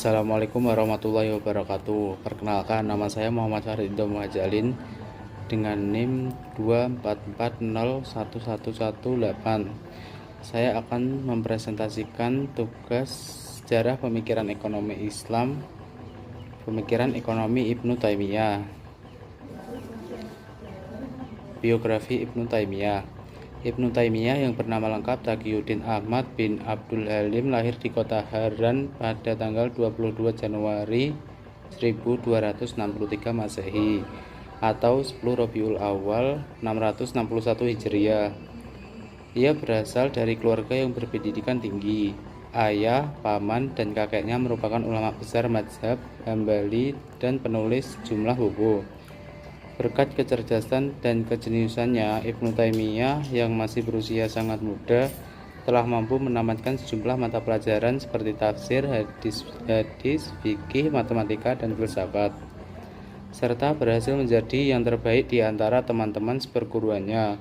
Assalamualaikum warahmatullahi wabarakatuh. Perkenalkan, nama saya Muhammad Farido Muhajalin dengan NIM 244011118. Saya akan mempresentasikan tugas sejarah pemikiran ekonomi Islam, pemikiran ekonomi Ibnu Taimiyah. Biografi Ibnu Taimiyah. Ibnu Taimiyah yang bernama lengkap Taqiyuddin Ahmad bin Abdul Halim lahir di kota Harran pada tanggal 22 Januari 1263 Masehi atau 10 Rabiul Awal 661 Hijriah. Ia berasal dari keluarga yang berpendidikan tinggi. Ayah, paman, dan kakeknya merupakan ulama besar mazhab Hambali dan penulis jumlah buku. Berkat kecerdasan dan kejeniusannya, Ibnu Taimiyah yang masih berusia sangat muda telah mampu menamatkan sejumlah mata pelajaran seperti tafsir, hadis, fikih, matematika, dan filsafat, serta berhasil menjadi yang terbaik di antara teman-teman seperguruannya.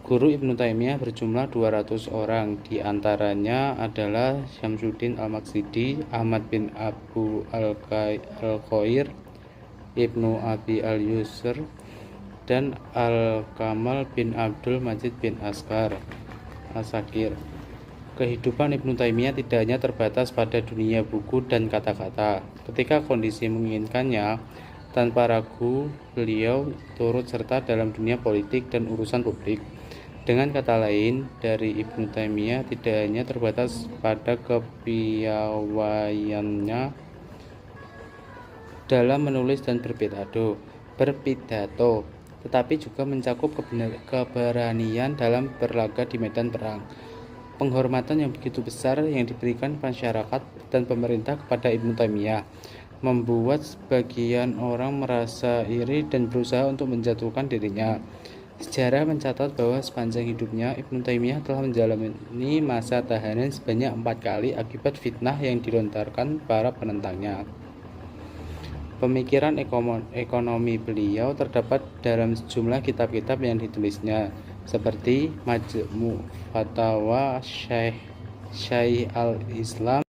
Guru Ibnu Taimiyah berjumlah 200 orang, di antaranya adalah Syamsuddin Al-Maksidi, Ahmad bin Abu Al-Khair, Ibnu Abi Al-Yusr, dan Al-Kamal bin Abdul Majid bin Asakir. Kehidupan Ibnu Taimiyah tidak hanya terbatas pada dunia buku dan kata-kata. Ketika kondisi menginginkannya, tanpa ragu beliau turut serta dalam dunia politik dan urusan publik. Dengan kata lain, dari Ibnu Taimiyah tidak hanya terbatas pada kepiawaiannya dalam menulis dan berpidato, tetapi juga mencakup keberanian dalam berlaga di medan perang. Penghormatan yang begitu besar yang diberikan masyarakat dan pemerintah kepada Ibnu Taimiyah membuat sebagian orang merasa iri dan berusaha untuk menjatuhkan dirinya. Sejarah mencatat bahwa sepanjang hidupnya Ibnu Taimiyah telah menjalani masa tahanan sebanyak 4 kali akibat fitnah yang dilontarkan para penentangnya. Pemikiran ekonomi beliau terdapat dalam sejumlah kitab-kitab yang ditulisnya, seperti Majmu' Fatawa Syekh al-Islam,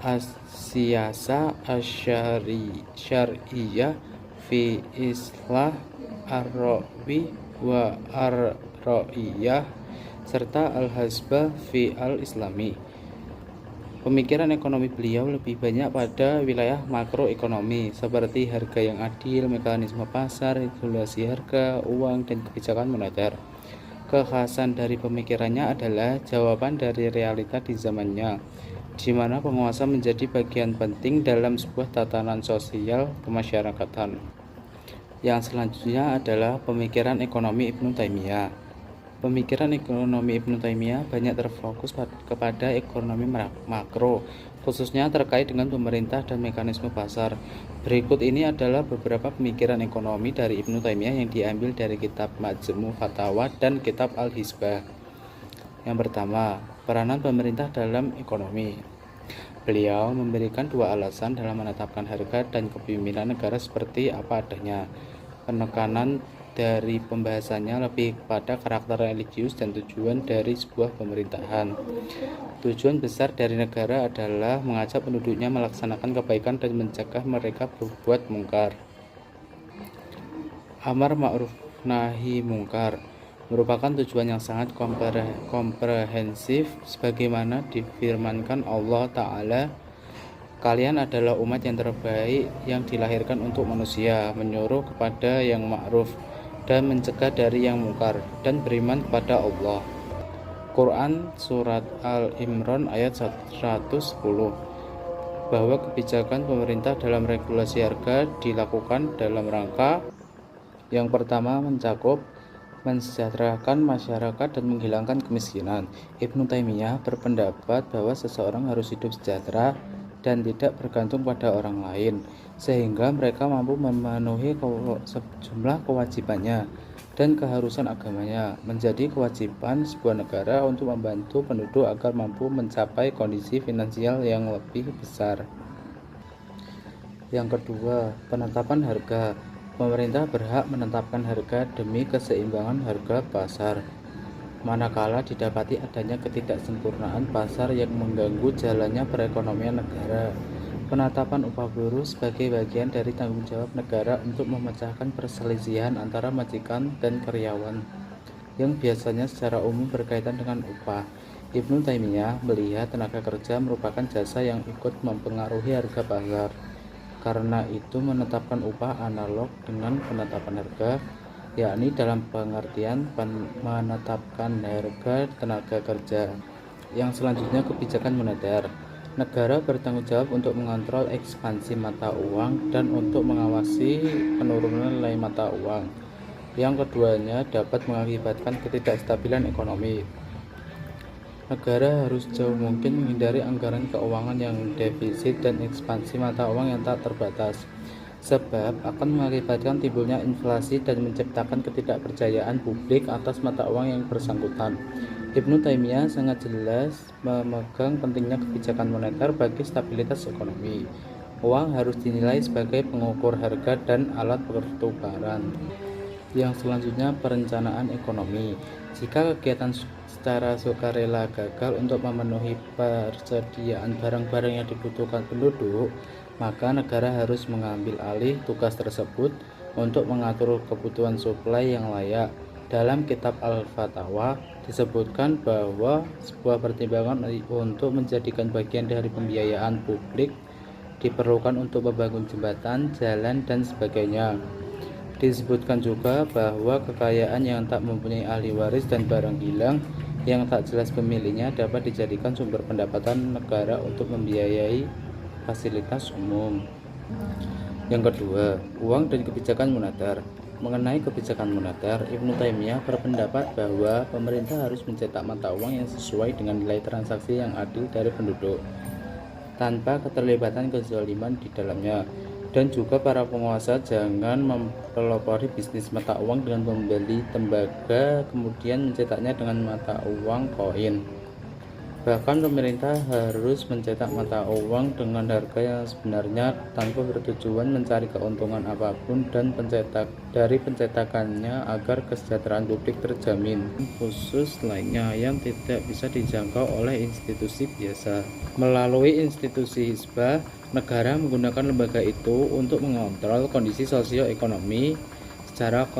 As-Siyasah Asy-Syar'iyyah fi Islah Ar-Rawi wa Ar-Ra'iyah, serta Al-Hasbah fi Al-Islami. Pemikiran ekonomi beliau lebih banyak pada wilayah makroekonomi seperti harga yang adil, mekanisme pasar, regulasi harga, uang, dan kebijakan moneter. Kekhasan dari pemikirannya adalah jawaban dari realita di zamannya, di mana penguasa menjadi bagian penting dalam sebuah tatanan sosial kemasyarakatan. Yang selanjutnya adalah pemikiran ekonomi Ibnu Taimiyah. Pemikiran ekonomi Ibnu Taimiyah banyak terfokus kepada ekonomi makro, khususnya terkait dengan pemerintah dan mekanisme pasar. Berikut ini adalah beberapa pemikiran ekonomi dari Ibnu Taimiyah yang diambil dari kitab Majmu' Fatawa dan kitab Al-Hisbah. Yang pertama, peranan pemerintah dalam ekonomi. Beliau memberikan 2 alasan dalam menetapkan harga dan kepemimpinan negara seperti apa adanya. Penekanan dari pembahasannya lebih kepada karakter religius dan tujuan dari sebuah pemerintahan. Tujuan besar dari negara adalah mengajak penduduknya melaksanakan kebaikan dan mencegah mereka berbuat mungkar. Amar ma'ruf nahi mungkar merupakan tujuan yang sangat komprehensif, sebagaimana difirmankan Allah Ta'ala, "Kalian adalah umat yang terbaik yang dilahirkan untuk manusia, menyuruh kepada yang ma'ruf dan mencegah dari yang mungkar, dan beriman kepada Allah." Quran Surat Al-Imran ayat 110, bahwa kebijakan pemerintah dalam regulasi harga dilakukan dalam rangka yang pertama mencakup mensejahterakan masyarakat dan menghilangkan kemiskinan. Ibnu Taimiyah berpendapat bahwa seseorang harus hidup sejahtera dan tidak bergantung pada orang lain, sehingga mereka mampu memenuhi sejumlah kewajibannya dan keharusan agamanya. Menjadi kewajiban sebuah negara untuk membantu penduduk agar mampu mencapai kondisi finansial yang lebih besar. Yang kedua, penetapan harga. Pemerintah berhak menetapkan harga demi keseimbangan harga pasar. Manakala didapati adanya ketidaksempurnaan pasar yang mengganggu jalannya perekonomian negara. Penetapan upah buruh sebagai bagian dari tanggung jawab negara untuk memecahkan perselisihan antara majikan dan karyawan, yang biasanya secara umum berkaitan dengan upah. Ibnu Taimiyah melihat tenaga kerja merupakan jasa yang ikut mempengaruhi harga pasar. Karena itu menetapkan upah analog dengan penetapan harga, yakni dalam pengertian menetapkan harga tenaga kerja. Yang selanjutnya, kebijakan moneter. Negara bertanggung jawab untuk mengontrol ekspansi mata uang dan untuk mengawasi penurunan nilai mata uang. Yang keduanya dapat mengakibatkan ketidakstabilan ekonomi. Negara harus jauh mungkin menghindari anggaran keuangan yang defisit dan ekspansi mata uang yang tak terbatas, sebab akan mengakibatkan timbulnya inflasi dan menciptakan ketidakpercayaan publik atas mata uang yang bersangkutan. Ibnu Taimiyah sangat jelas memegang pentingnya kebijakan moneter bagi stabilitas ekonomi. Uang harus dinilai sebagai pengukur harga dan alat pertukaran. Yang selanjutnya, perencanaan ekonomi. Jika kegiatan secara sukarela gagal untuk memenuhi persediaan barang-barang yang dibutuhkan penduduk, maka negara harus mengambil alih tugas tersebut untuk mengatur kebutuhan suplai yang layak. Dalam kitab Al-Fatawa disebutkan bahwa sebuah pertimbangan untuk menjadikan bagian dari pembiayaan publik diperlukan untuk membangun jembatan, jalan, dan sebagainya. Disebutkan juga bahwa kekayaan yang tak mempunyai ahli waris dan barang hilang yang tak jelas pemiliknya dapat dijadikan sumber pendapatan negara untuk membiayai fasilitas umum. Yang kedua, uang dan kebijakan moneter. Mengenai kebijakan moneter, Ibnu Taimiyah berpendapat bahwa pemerintah harus mencetak mata uang yang sesuai dengan nilai transaksi yang adil dari penduduk, tanpa keterlibatan kezaliman di dalamnya. Dan juga para penguasa jangan mempelopori bisnis mata uang dengan membeli tembaga kemudian mencetaknya dengan mata uang koin. Bahkan pemerintah harus mencetak mata uang dengan harga yang sebenarnya tanpa bertujuan mencari keuntungan apapun dan dari pencetakannya agar kesejahteraan publik terjamin. Khusus lainnya yang tidak bisa dijangkau oleh institusi biasa. Melalui institusi hizbah, negara menggunakan lembaga itu untuk mengontrol kondisi sosioekonomi secara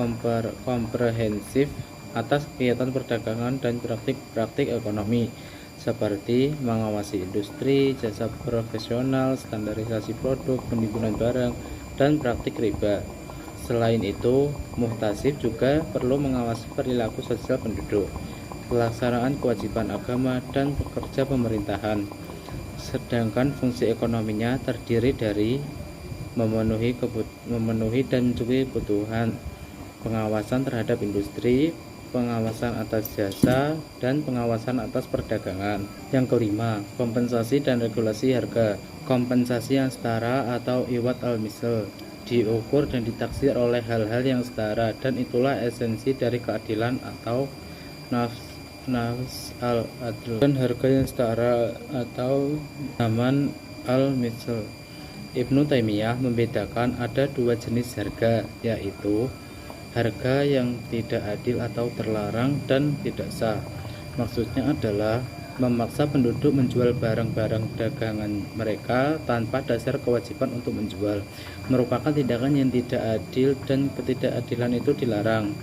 komprehensif atas kegiatan perdagangan dan praktik-praktik ekonomi, seperti mengawasi industri, jasa profesional, standarisasi produk, penimbunan barang, dan praktik riba. Selain itu, muhtasib juga perlu mengawasi perilaku sosial penduduk, pelaksanaan kewajiban agama, dan pekerja pemerintahan. Sedangkan fungsi ekonominya terdiri dari memenuhi dan mencukupi kebutuhan, pengawasan terhadap industri, pengawasan atas jasa, dan pengawasan atas perdagangan. Yang kelima, kompensasi dan regulasi harga. Kompensasi yang setara atau iwat al-misl diukur dan ditaksir oleh hal-hal yang setara, dan itulah esensi dari keadilan atau nafs al-adl. Dan harga yang setara atau zaman al-misl. Ibnu Taimiyah membedakan ada dua jenis harga, yaitu harga yang tidak adil atau terlarang dan tidak sah. Maksudnya adalah memaksa penduduk menjual barang-barang dagangan mereka tanpa dasar kewajiban untuk menjual. Merupakan tindakan yang tidak adil dan ketidakadilan itu dilarang.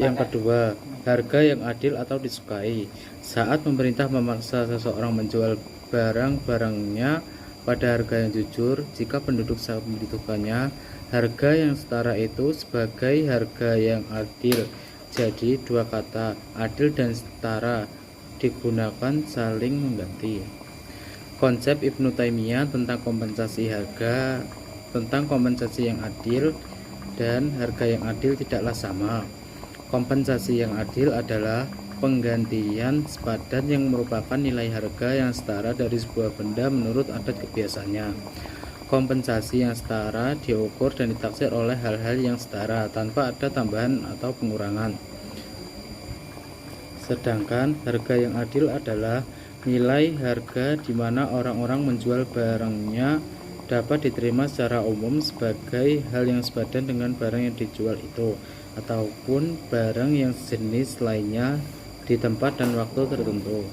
Yang kedua, harga yang adil atau disukai. Saat pemerintah memaksa seseorang menjual barang-barangnya pada harga yang jujur, jika penduduk sangat membutuhkannya, harga yang setara itu sebagai harga yang adil. Jadi dua kata adil dan setara digunakan saling mengganti. Konsep Ibnu Taimiyah tentang kompensasi yang adil dan harga yang adil tidaklah sama. Kompensasi yang adil adalah penggantian sepadan yang merupakan nilai harga yang setara dari sebuah benda menurut adat kebiasaannya. Kompensasi yang setara diukur dan ditaksir oleh hal-hal yang setara tanpa ada tambahan atau pengurangan. Sedangkan harga yang adil adalah nilai harga di mana orang-orang menjual barangnya dapat diterima secara umum sebagai hal yang sepadan dengan barang yang dijual itu, ataupun barang yang sejenis lainnya di tempat dan waktu tertentu.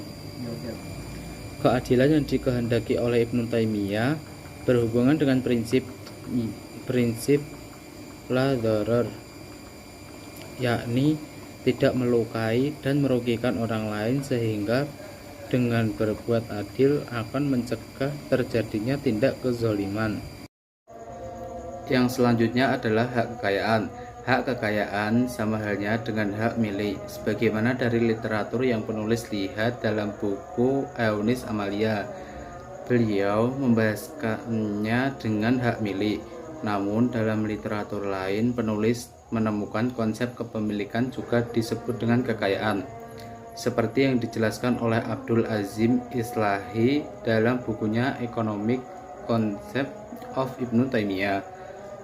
Keadilan yang dikehendaki oleh Ibnu Taimiyah berhubungan dengan prinsip la dharar, yakni tidak melukai dan merugikan orang lain, sehingga dengan berbuat adil akan mencegah terjadinya tindak kezaliman. Yang selanjutnya adalah hak kekayaan. Hak kekayaan sama halnya dengan hak milik, sebagaimana dari literatur yang penulis lihat dalam buku Eunis Amalia. Beliau membahaskannya dengan hak milik. Namun dalam literatur lain penulis menemukan konsep kepemilikan juga disebut dengan kekayaan, seperti yang dijelaskan oleh Abdul Azim Islahi dalam bukunya Economic Concept of Ibnu Taimiyah.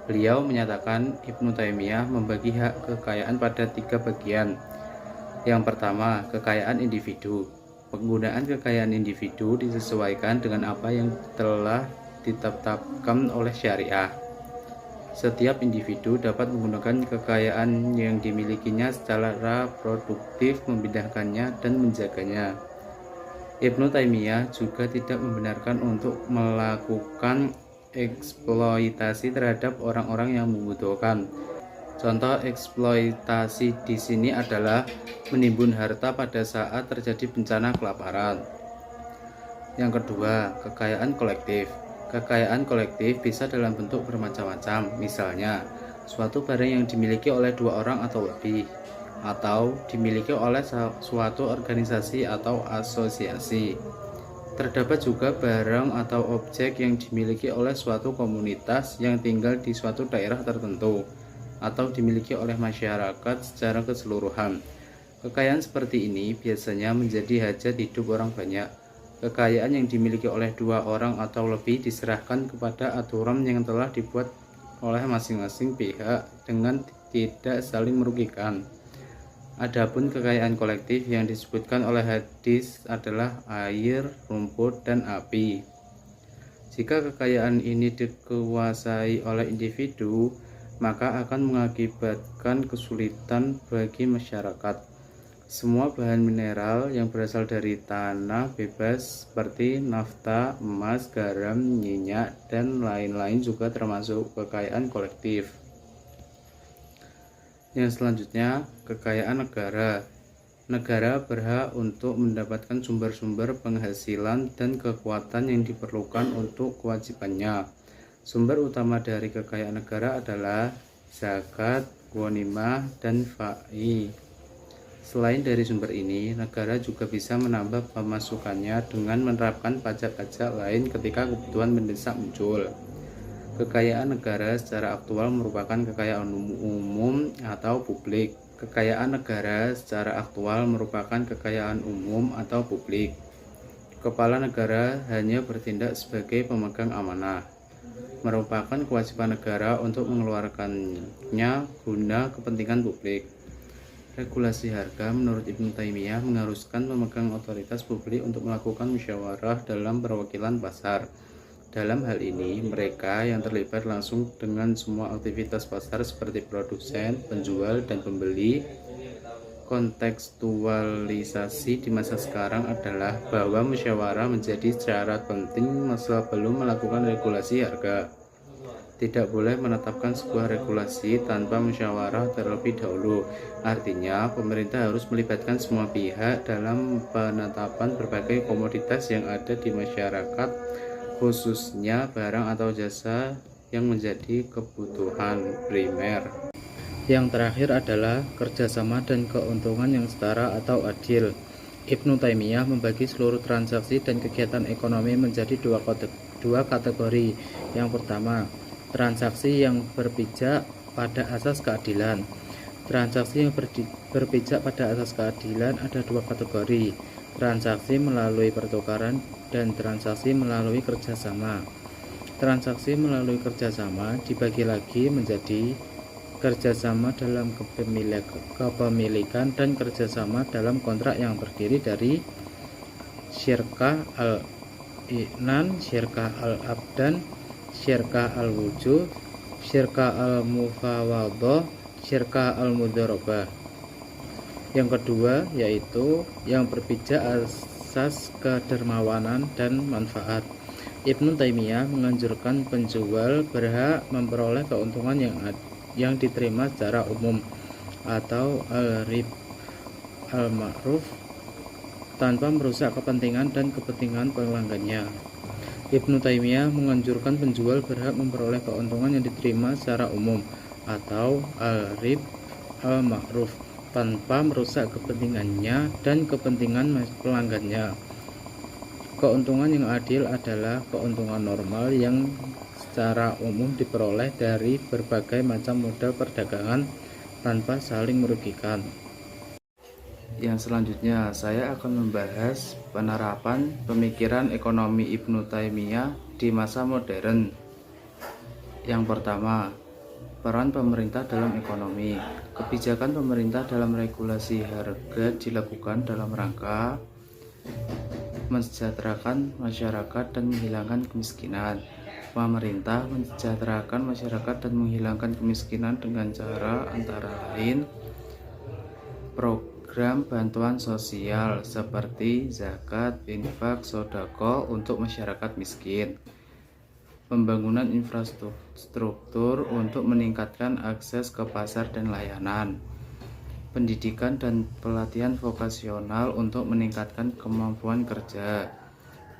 Beliau menyatakan Ibnu Taimiyah membagi hak kekayaan pada 3 bagian. Yang pertama, kekayaan individu. Penggunaan kekayaan individu disesuaikan dengan apa yang telah ditetapkan oleh syariah. Setiap individu dapat menggunakan kekayaan yang dimilikinya secara produktif, memindahkannya dan menjaganya. Ibnu Taimiyah juga tidak membenarkan untuk melakukan eksploitasi terhadap orang-orang yang membutuhkan. Contoh eksploitasi di sini adalah menimbun harta pada saat terjadi bencana kelaparan. Yang kedua, kekayaan kolektif. Kekayaan kolektif bisa dalam bentuk bermacam-macam, misalnya suatu barang yang dimiliki oleh 2 orang atau lebih, atau dimiliki oleh suatu organisasi atau asosiasi. Terdapat juga barang atau objek yang dimiliki oleh suatu komunitas yang tinggal di suatu daerah tertentu, atau dimiliki oleh masyarakat secara keseluruhan. Kekayaan seperti ini biasanya menjadi hajat hidup orang banyak. Kekayaan yang dimiliki oleh 2 orang atau lebih diserahkan kepada aturan yang telah dibuat oleh masing-masing pihak dengan tidak saling merugikan. Adapun kekayaan kolektif yang disebutkan oleh hadis adalah air, rumput, dan api. Jika kekayaan ini dikuasai oleh individu, maka akan mengakibatkan kesulitan bagi masyarakat. Semua bahan mineral yang berasal dari tanah bebas seperti nafta, emas, garam, minyak, dan lain-lain juga termasuk kekayaan kolektif. Yang selanjutnya, kekayaan negara. Negara berhak untuk mendapatkan sumber-sumber penghasilan dan kekuatan yang diperlukan untuk kewajibannya. Sumber utama dari kekayaan negara adalah zakat, ghanimah, dan fa'i. Selain dari sumber ini, negara juga bisa menambah pemasukannya dengan menerapkan pajak-pajak lain ketika kebutuhan mendesak muncul. Kekayaan negara secara aktual merupakan kekayaan umum atau publik. Kekayaan negara secara aktual merupakan kekayaan umum atau publik. Kepala negara hanya bertindak sebagai pemegang amanah. Merupakan kewajiban negara untuk mengeluarkannya guna kepentingan publik. Regulasi harga menurut Ibnu Taimiyah mengharuskan pemegang otoritas publik untuk melakukan musyawarah dalam perwakilan pasar. Dalam hal ini, mereka yang terlibat langsung dengan semua aktivitas pasar seperti produsen, penjual, dan pembeli. Kontekstualisasi di masa sekarang adalah bahwa musyawarah menjadi syarat penting sebelum melakukan regulasi harga. Tidak boleh menetapkan sebuah regulasi tanpa musyawarah terlebih dahulu. Artinya, pemerintah harus melibatkan semua pihak dalam penetapan berbagai komoditas yang ada di masyarakat, khususnya barang atau jasa yang menjadi kebutuhan primer. Yang terakhir adalah kerjasama dan keuntungan yang setara atau adil. Ibnu Taimiyah membagi seluruh transaksi dan kegiatan ekonomi menjadi dua kategori. Yang pertama, transaksi yang berpijak pada asas keadilan. Transaksi yang berpijak pada asas keadilan ada 2 kategori, transaksi melalui pertukaran dan transaksi melalui kerjasama. Transaksi melalui kerjasama dibagi lagi menjadi kerjasama dalam kepemilikan dan kerjasama dalam kontrak yang terdiri dari syirkah al-i'nan, syirkah al-abdan, syirkah al-wujuh, syirkah al-mufawadhah, syirkah al-mudharabah. Yang kedua yaitu yang berpijak asas kedermawanan dan manfaat. Ibnu Taimiyah menganjurkan penjual berhak memperoleh keuntungan yang diterima secara umum atau al-rib al-ma'ruf tanpa merusak kepentingan dan kepentingan pelanggannya. Ibnu Taimiyah menganjurkan penjual berhak memperoleh keuntungan yang diterima secara umum atau al-rib al-ma'ruf tanpa merusak kepentingannya dan kepentingan pelanggannya. Keuntungan yang adil adalah keuntungan normal yang secara umum diperoleh dari berbagai macam modal perdagangan tanpa saling merugikan. Yang selanjutnya saya akan membahas penerapan pemikiran ekonomi Ibnu Taimiyah di masa modern. Yang pertama, peran pemerintah dalam ekonomi. Kebijakan pemerintah dalam regulasi harga dilakukan dalam rangka mensejahterakan masyarakat dan menghilangkan kemiskinan. Pemerintah mensejahterakan masyarakat dan menghilangkan kemiskinan dengan cara antara lain program bantuan sosial seperti zakat, infak, sodako untuk masyarakat miskin, pembangunan infrastruktur untuk meningkatkan akses ke pasar dan layanan, pendidikan dan pelatihan vokasional untuk meningkatkan kemampuan kerja,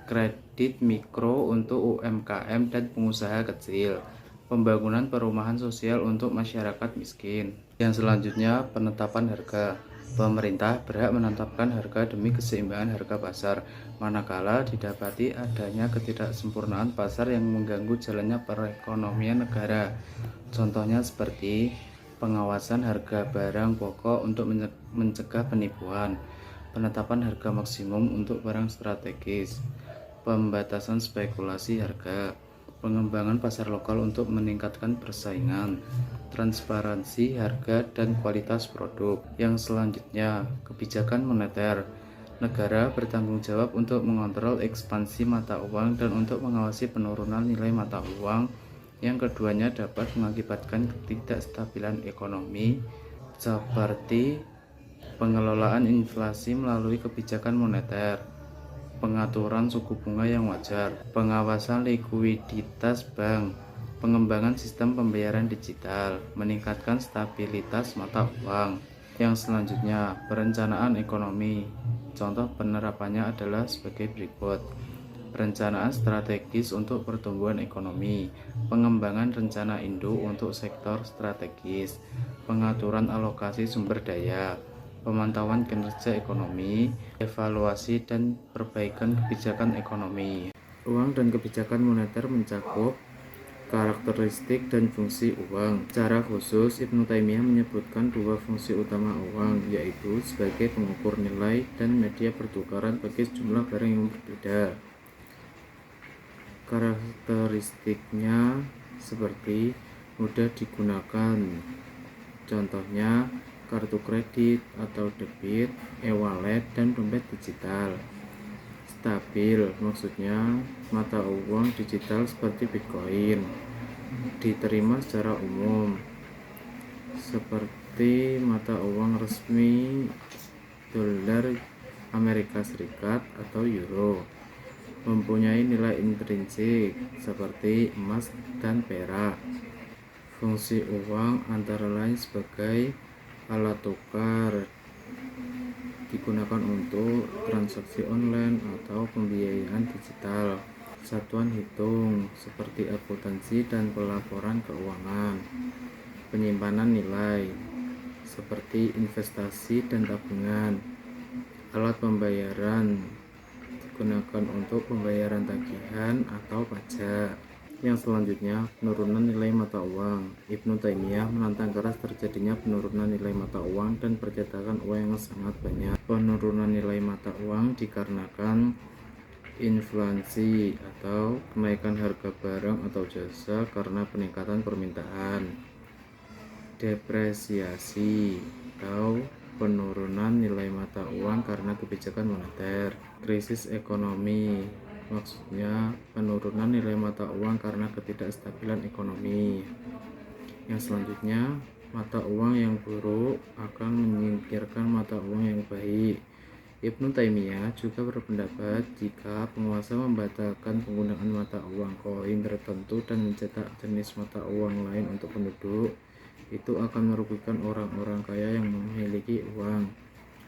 kredit mikro untuk UMKM dan pengusaha kecil, pembangunan perumahan sosial untuk masyarakat miskin. Yang selanjutnya, penetapan harga. Pemerintah berhak menetapkan harga demi keseimbangan harga pasar, manakala didapati adanya ketidaksempurnaan pasar yang mengganggu jalannya perekonomian negara. Contohnya seperti pengawasan harga barang pokok untuk mencegah penipuan, penetapan harga maksimum untuk barang strategis, pembatasan spekulasi harga, pengembangan pasar lokal untuk meningkatkan persaingan, transparansi harga dan kualitas produk. Yang selanjutnya, kebijakan moneter. Negara bertanggung jawab untuk mengontrol ekspansi mata uang dan untuk mengawasi penurunan nilai mata uang yang keduanya dapat mengakibatkan ketidakstabilan ekonomi, seperti pengelolaan inflasi melalui kebijakan moneter, pengaturan suku bunga yang wajar, pengawasan likuiditas bank, pengembangan sistem pembayaran digital, meningkatkan stabilitas mata uang. Yang selanjutnya, perencanaan ekonomi. Contoh penerapannya adalah sebagai berikut: perencanaan strategis untuk pertumbuhan ekonomi, pengembangan rencana induk untuk sektor strategis, pengaturan alokasi sumber daya, pemantauan kinerja ekonomi, evaluasi dan perbaikan kebijakan ekonomi. Uang dan kebijakan moneter mencakup karakteristik dan fungsi uang. Secara khusus, Ibnu Taimiyah menyebutkan dua fungsi utama uang, yaitu sebagai pengukur nilai dan media pertukaran bagi sejumlah barang yang berbeda. Karakteristiknya seperti mudah digunakan, contohnya kartu kredit atau debit, e-wallet, dan dompet digital. Stabil, maksudnya mata uang digital seperti Bitcoin diterima secara umum, seperti mata uang resmi dolar Amerika Serikat atau euro. Mempunyai nilai intrinsik seperti emas dan perak. Fungsi uang antara lain sebagai alat tukar, digunakan untuk transaksi online atau pembiayaan digital, satuan hitung seperti akuntansi dan pelaporan keuangan, penyimpanan nilai seperti investasi dan tabungan, alat pembayaran digunakan untuk pembayaran tagihan atau pajak. Yang selanjutnya, penurunan nilai mata uang. Ibnu Taimiyah menantang keras terjadinya penurunan nilai mata uang dan percetakan uang yang sangat banyak. Penurunan nilai mata uang dikarenakan inflasi atau kenaikan harga barang atau jasa karena peningkatan permintaan, depresiasi atau penurunan nilai mata uang karena kebijakan moneter, krisis ekonomi maksudnya penurunan nilai mata uang karena ketidakstabilan ekonomi. Yang selanjutnya, mata uang yang buruk akan menyingkirkan mata uang yang baik. Ibnu Taimiyah juga berpendapat jika penguasa membatalkan penggunaan mata uang koin tertentu dan mencetak jenis mata uang lain untuk penduduk, itu akan merugikan orang-orang kaya yang memiliki uang,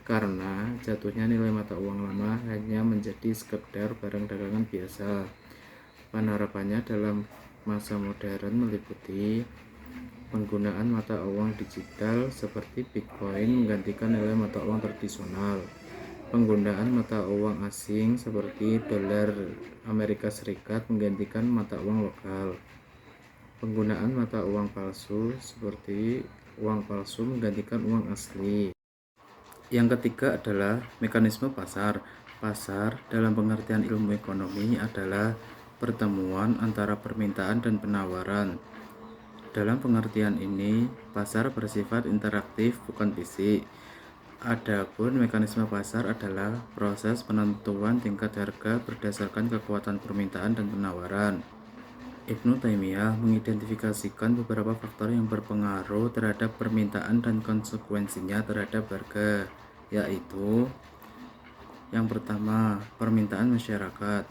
karena jatuhnya nilai mata uang lama hanya menjadi sekedar barang dagangan biasa. Penerapannya dalam masa modern meliputi penggunaan mata uang digital seperti Bitcoin menggantikan nilai mata uang tradisional, penggunaan mata uang asing seperti dolar Amerika Serikat menggantikan mata uang lokal, penggunaan mata uang palsu seperti uang palsu menggantikan uang asli. Yang ketiga adalah mekanisme pasar. Pasar dalam pengertian ilmu ekonomi adalah pertemuan antara permintaan dan penawaran. Dalam pengertian ini, pasar bersifat interaktif bukan fisik. Adapun mekanisme pasar adalah proses penentuan tingkat harga berdasarkan kekuatan permintaan dan penawaran. Ibnu Taimiyah mengidentifikasikan beberapa faktor yang berpengaruh terhadap permintaan dan konsekuensinya terhadap harga, yaitu yang pertama, permintaan masyarakat.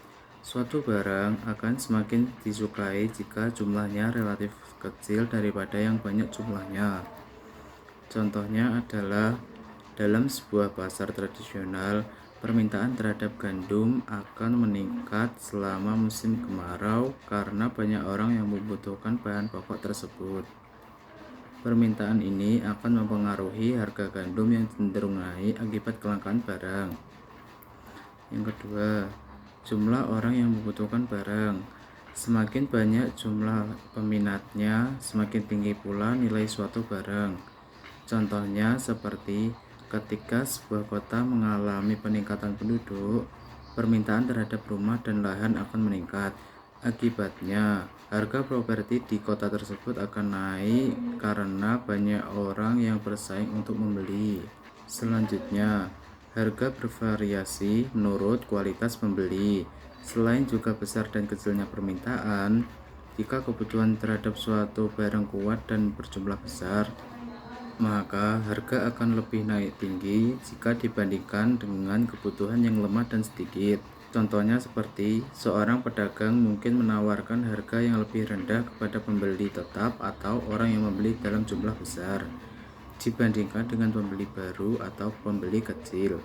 Suatu barang akan semakin disukai jika jumlahnya relatif kecil daripada yang banyak jumlahnya. Contohnya adalah dalam sebuah pasar tradisional, permintaan terhadap gandum akan meningkat selama musim kemarau karena banyak orang yang membutuhkan bahan pokok tersebut. Permintaan ini akan mempengaruhi harga gandum yang cenderung naik akibat kelangkaan barang. Yang kedua, jumlah orang yang membutuhkan barang. Semakin banyak jumlah peminatnya, semakin tinggi pula nilai suatu barang. Contohnya seperti ketika sebuah kota mengalami peningkatan penduduk, permintaan terhadap rumah dan lahan akan meningkat. Akibatnya, harga properti di kota tersebut akan naik karena banyak orang yang bersaing untuk membeli. Selanjutnya, harga bervariasi menurut kualitas pembeli. Selain juga besar dan kecilnya permintaan, jika kebutuhan terhadap suatu barang kuat dan berjumlah besar, maka harga akan lebih naik tinggi jika dibandingkan dengan kebutuhan yang lemah dan sedikit. Contohnya seperti seorang pedagang mungkin menawarkan harga yang lebih rendah kepada pembeli tetap atau orang yang membeli dalam jumlah besar dibandingkan dengan pembeli baru atau pembeli kecil.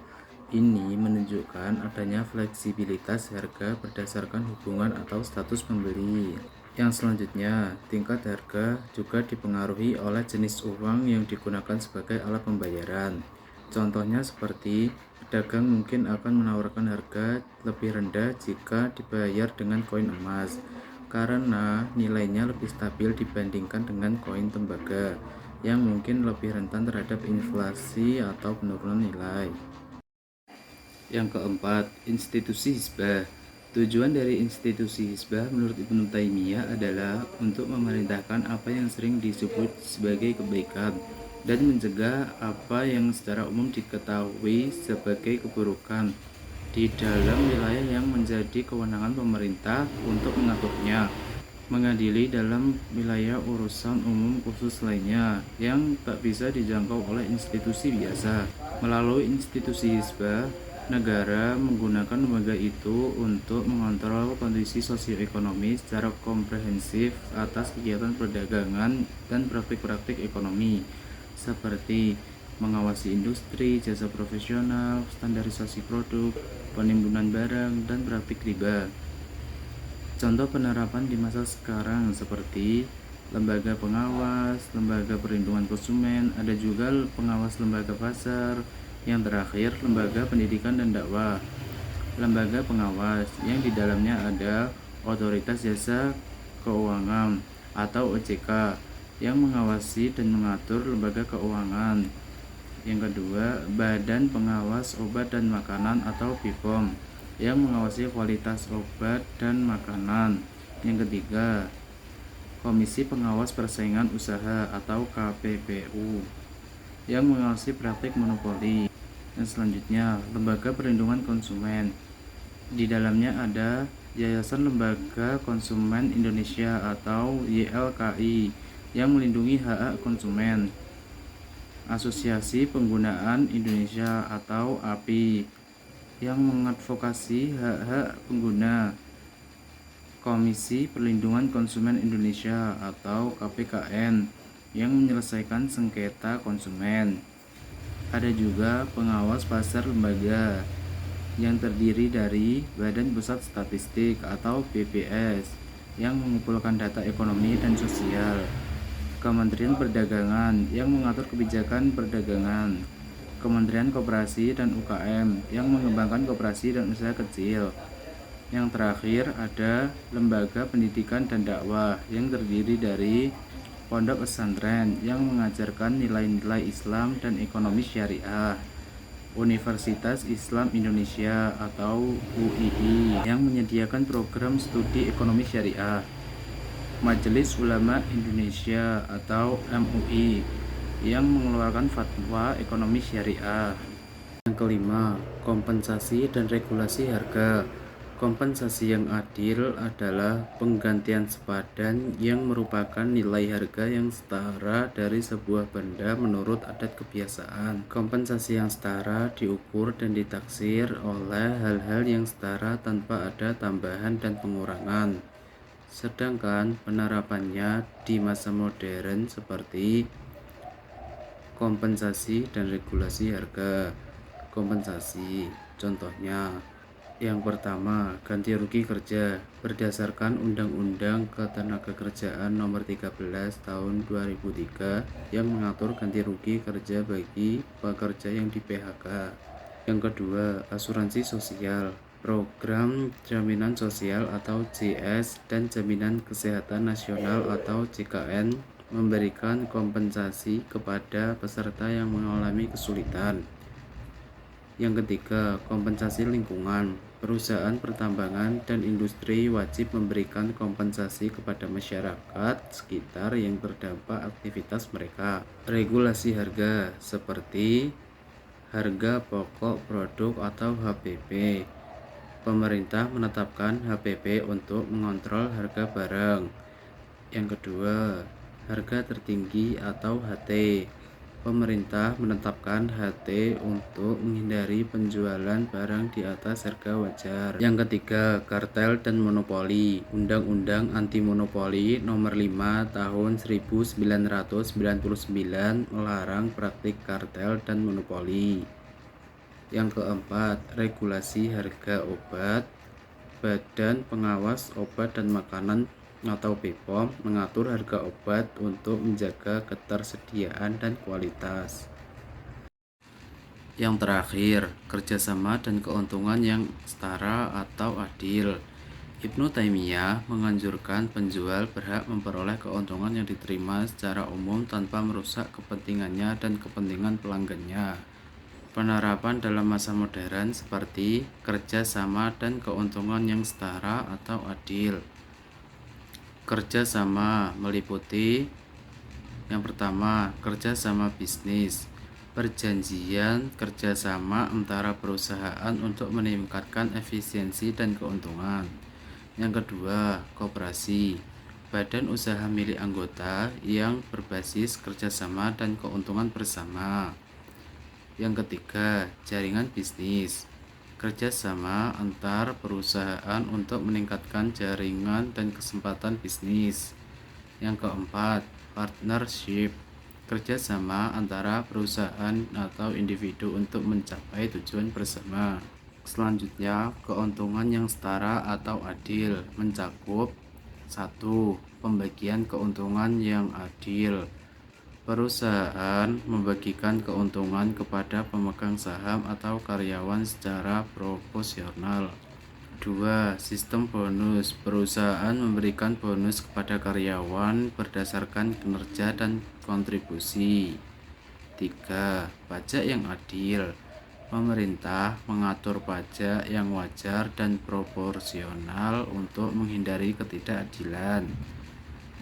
Ini menunjukkan adanya fleksibilitas harga berdasarkan hubungan atau status pembeli. Yang selanjutnya, tingkat harga juga dipengaruhi oleh jenis uang yang digunakan sebagai alat pembayaran. Contohnya seperti pedagang mungkin akan menawarkan harga lebih rendah jika dibayar dengan koin emas karena nilainya lebih stabil dibandingkan dengan koin tembaga yang mungkin lebih rentan terhadap inflasi atau penurunan nilai. Yang keempat, institusi hizbah. Tujuan dari institusi hizbah menurut Ibnu Taimiyah adalah untuk memerintahkan apa yang sering disebut sebagai kebaikan dan mencegah apa yang secara umum diketahui sebagai keburukan di dalam wilayah yang menjadi kewenangan pemerintah untuk mengaturnya, mengadili dalam wilayah urusan umum khusus lainnya yang tak bisa dijangkau oleh institusi biasa. Melalui institusi hizbah, negara menggunakan lembaga itu untuk mengontrol kondisi sosioekonomi secara komprehensif atas kegiatan perdagangan dan praktik-praktik ekonomi, seperti mengawasi industri, jasa profesional, standarisasi produk, penimbunan barang, dan praktik riba. Contoh penerapan di masa sekarang seperti lembaga pengawas, lembaga perlindungan konsumen, ada juga pengawas lembaga pasar, yang terakhir lembaga pendidikan dan dakwah. Lembaga pengawas yang di dalamnya ada Otoritas Jasa Keuangan atau OJK yang mengawasi dan mengatur lembaga keuangan. Yang kedua, Badan Pengawas Obat dan Makanan atau BPOM yang mengawasi kualitas obat dan makanan. Yang ketiga, Komisi Pengawas Persaingan Usaha atau KPPU yang mengawasi praktik monopoli. Dan selanjutnya, Lembaga Perlindungan Konsumen Di dalamnya ada Yayasan Lembaga Konsumen Indonesia atau YLKI yang melindungi hak-hak konsumen, Asosiasi Penggunaan Indonesia atau API yang mengadvokasi hak-hak pengguna, Komisi Perlindungan Konsumen Indonesia atau KPKN yang menyelesaikan sengketa konsumen. Ada juga pengawas pasar lembaga yang terdiri dari Badan Pusat Statistik atau BPS yang mengumpulkan data ekonomi dan sosial, Kementerian Perdagangan yang mengatur kebijakan perdagangan, Kementerian Koperasi dan UKM yang mengembangkan koperasi dan usaha kecil. Yang terakhir ada Lembaga Pendidikan dan Dakwah yang terdiri dari pondok pesantren yang mengajarkan nilai-nilai Islam dan ekonomi syariah, Universitas Islam Indonesia atau UII yang menyediakan program studi ekonomi syariah, Majelis Ulama Indonesia atau MUI yang mengeluarkan fatwa ekonomi syariah. Yang kelima, kompensasi dan regulasi harga. Kompensasi yang adil adalah penggantian sepadan yang merupakan nilai harga yang setara dari sebuah benda menurut adat kebiasaan. Kompensasi yang setara diukur dan ditaksir oleh hal-hal yang setara tanpa ada tambahan dan pengurangan. Sedangkan penerapannya di masa modern seperti kompensasi dan regulasi harga. Kompensasi, contohnya yang pertama, ganti rugi kerja berdasarkan Undang-Undang Ketenagakerjaan Nomor 13 Tahun 2003 yang mengatur ganti rugi kerja bagi pekerja yang di PHK. Yang kedua, asuransi sosial, program jaminan sosial atau JS dan jaminan kesehatan nasional atau JKN memberikan kompensasi kepada peserta yang mengalami kesulitan. Yang ketiga, kompensasi lingkungan. Perusahaan pertambangan dan industri wajib memberikan kompensasi kepada masyarakat sekitar yang terdampak aktivitas mereka. Regulasi harga seperti harga pokok produk atau HPP. Pemerintah menetapkan HPP untuk mengontrol harga barang. Yang kedua, harga tertinggi atau HT. Pemerintah menetapkan HT untuk menghindari penjualan barang di atas harga wajar. Yang ketiga, kartel dan monopoli. Undang-Undang Anti Monopoli Nomor 5 Tahun 1999 melarang praktik kartel dan monopoli. Yang keempat, regulasi harga obat. Badan Pengawas Obat dan Makanan atau BPOM mengatur harga obat untuk menjaga ketersediaan dan kualitas. Yang terakhir, kerjasama dan keuntungan yang setara atau adil. Ibnu Taimiyah menganjurkan penjual berhak memperoleh keuntungan yang diterima secara umum tanpa merusak kepentingannya dan kepentingan pelanggannya. Penerapan dalam masa modern seperti kerjasama dan keuntungan yang setara atau adil. Kerjasama meliputi yang pertama, kerjasama bisnis. Perjanjian kerjasama antara perusahaan untuk meningkatkan efisiensi dan keuntungan. Yang kedua, koperasi. Badan usaha milik anggota yang berbasis kerjasama dan keuntungan bersama. Yang ketiga, jaringan bisnis. Kerjasama antar perusahaan untuk meningkatkan jaringan dan kesempatan bisnis. Yang keempat, partnership. Kerjasama antara perusahaan atau individu untuk mencapai tujuan bersama. Selanjutnya, keuntungan yang setara atau adil mencakup 1. Pembagian keuntungan yang adil. Perusahaan membagikan keuntungan kepada pemegang saham atau karyawan secara proporsional. 2. Sistem bonus. Perusahaan memberikan bonus kepada karyawan berdasarkan kinerja dan kontribusi. 3. Pajak yang adil. Pemerintah mengatur pajak yang wajar dan proporsional untuk menghindari ketidakadilan.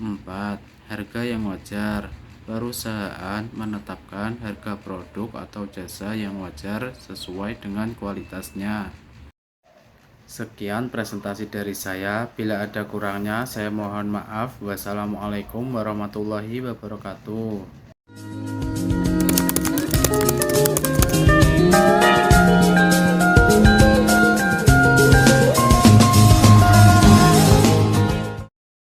4. Harga yang wajar. Perusahaan menetapkan harga produk atau jasa yang wajar sesuai dengan kualitasnya. Sekian presentasi dari saya. Bila ada kurangnya, saya mohon maaf. Wassalamualaikum warahmatullahi wabarakatuh.